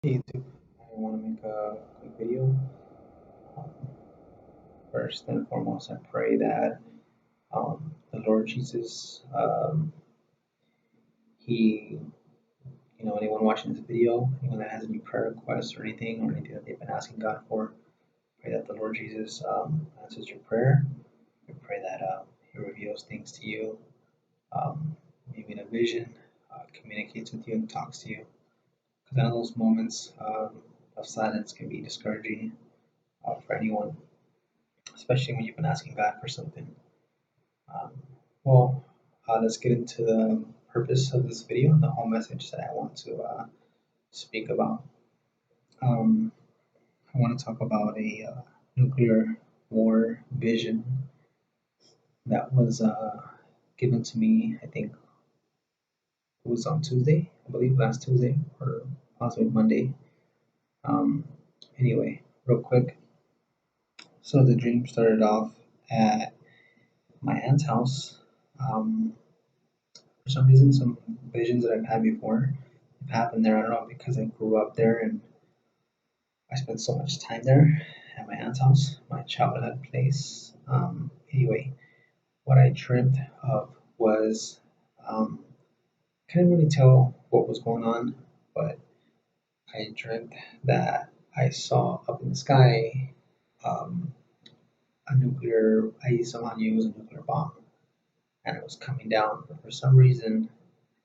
Hey YouTube, I want to make a quick video. Um, First and foremost, I pray that the Lord Jesus, He, anyone watching this video, anyone that has any prayer requests or anything that they've been asking God for, pray that the Lord Jesus answers your prayer. I pray that He reveals things to you, um, maybe in a vision, communicates with you and talks to you. Because I know those moments of silence can be discouraging for anyone, especially when you've been asking God for something. Um, let's get into the purpose of this video and the whole message that I want to speak about. Um, I want to talk about a nuclear war vision that was given to me, I think it was on Tuesday, I believe last Tuesday or possibly Monday. Um, anyway, real quick. So the dream started off at my aunt's house. Um, For some reason, some visions that I've had before have happened there. I don't know, because I grew up there and I spent so much time there at my aunt's house, my childhood place. Anyway, what I dreamt of was um, couldn't really tell what was going on, but I dreamt that I saw up in the sky um, a nuclear. I somehow knew it was a nuclear bomb, and it was coming down. But for some reason,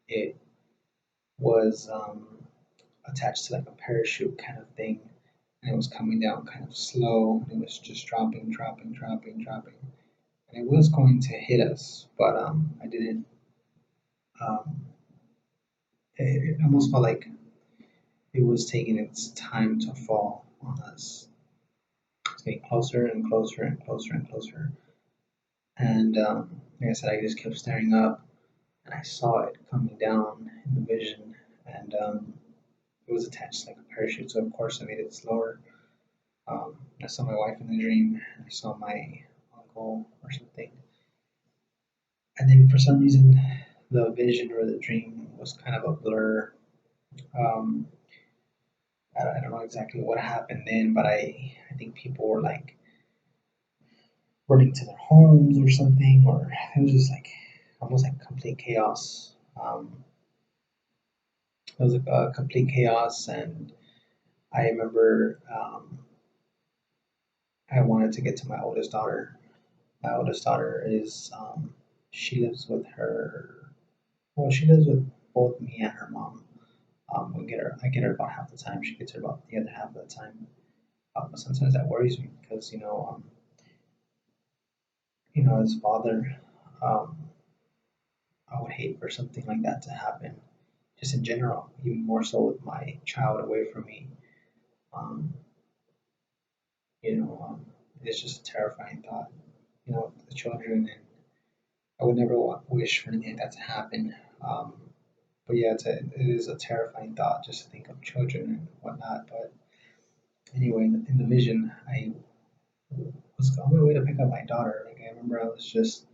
it was attached to like a parachute kind of thing, and it was coming down kind of slow. And it was just dropping, dropping, dropping, dropping, and it was going to hit us, but I didn't. Um, it almost felt like it was taking its time to fall on us. It's getting closer and closer and closer and closer, and like I said, I just kept staring up, and I saw it coming down in the vision, and it was attached to like a parachute, so of course I made it slower. I saw my wife in the dream, and I saw my uncle or something. And then for some reason, the vision or the dream was kind of a blur. Um, I don't know exactly what happened then, but I think people were like running to their homes or something, or it was just like almost like complete chaos. It was like a complete chaos, and I remember I wanted to get to my oldest daughter. My oldest daughter is she lives with her. Well, she lives with both me and her mom. I get her about half the time. She gets her about the other half of the time. But sometimes that worries me because as a father, um, I would hate for something like that to happen. Just in general, even more so with my child away from me. Um, you know, um, it's just a terrifying thought. The children, and I would never wish for anything like that to happen. Um, but yeah, it is a terrifying thought just to think of children and whatnot. But anyway, in the vision, I was on my way to pick up my daughter. Like I remember I was just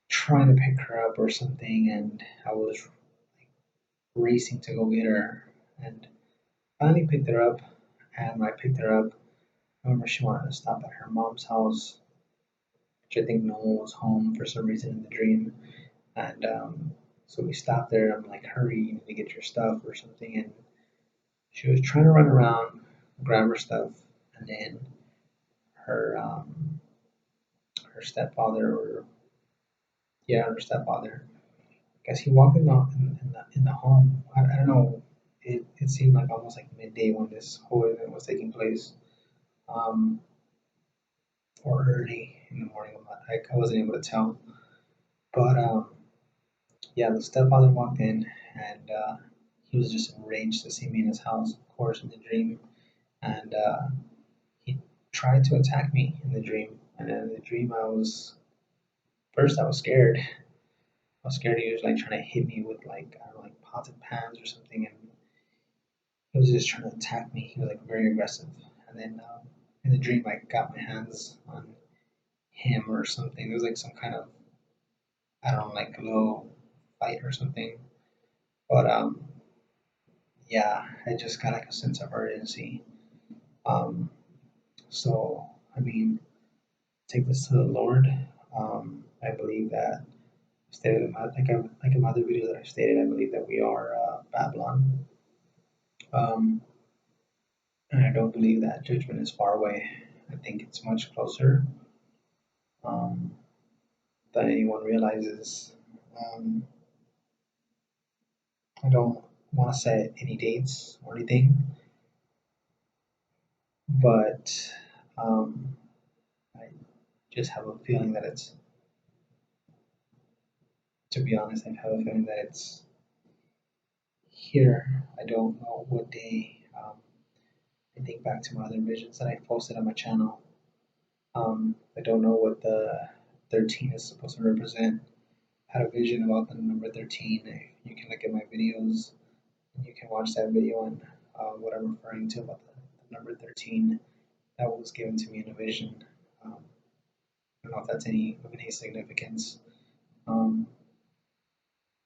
trying to pick her up or something, and I was racing to go get her, and finally picked her up. And when I picked her up, I remember she wanted to stop at her mom's house, which I think no one was home for some reason in the dream. And so we stopped there. I'm like, hurry, you need to get your stuff or something. And she was trying to run around, grab her stuff, and then her her stepfather, or yeah, her stepfather, I guess he walked in the home. I don't know. It seemed like almost like midday when this whole event was taking place, um, or early in the morning. I wasn't able to tell, but yeah, the stepfather walked in, and he was just enraged to see me in his house, of course, in the dream, and he tried to attack me in the dream. And in the dream, I was scared. I was scared he was like trying to hit me with like I don't know, like pots and pans or something, and he was just trying to attack me. He was like very aggressive. And then in the dream, I got my hands on him or something. It was like some kind of I don't know, like low fight or something. But yeah, I just got like a sense of urgency. Um, so I mean, take this to the Lord. I believe that stated like in other videos that I've stated, I believe that we are Babylon. Um, and I don't believe that judgment is far away. I think it's much closer um, than anyone realizes. Um, I don't want to set any dates or anything, but I just have a feeling that it's, to be honest, I have a feeling that it's here. I don't know what day. I think back to my other visions that I posted on my channel. I don't know what the 13 is supposed to represent. I had a vision about the number 13. You can look at my videos and you can watch that video on what I'm referring to about the number 13 that was given to me in a vision. I don't know if that's of any significance. Um,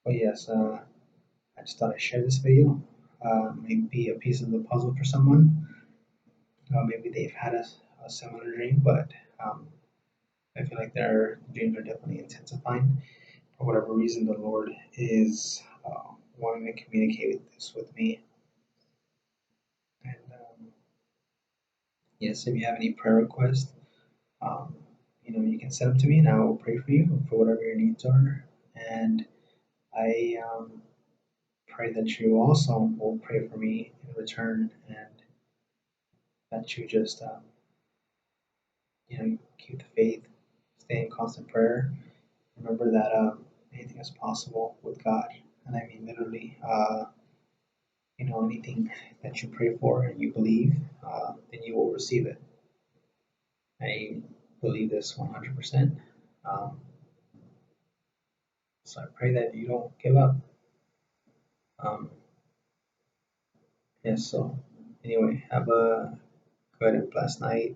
but yes, I just thought I'd share this video. Maybe a piece of the puzzle for someone. Maybe they've had a similar dream, but um, I feel like their dreams are definitely intensifying. For whatever reason, the Lord is wanting to communicate this with me. And yes, if you have any prayer requests, um, you can send them to me, and I will pray for you for whatever your needs are. And I pray that you also will pray for me in return, and that you just keep the faith, stay in constant prayer. Remember that anything is possible with God, and I mean literally. Anything that you pray for and you believe, then you will receive it. I believe this 100%. Um, so I pray that you don't give up. Um, yes, so anyway, have a good and blessed night.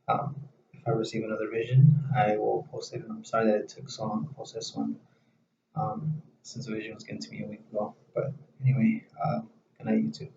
Um, if I receive another vision, I will post it. And I'm sorry that it took so long to post this one, since the vision was given to me a week ago. But anyway, good night, YouTube.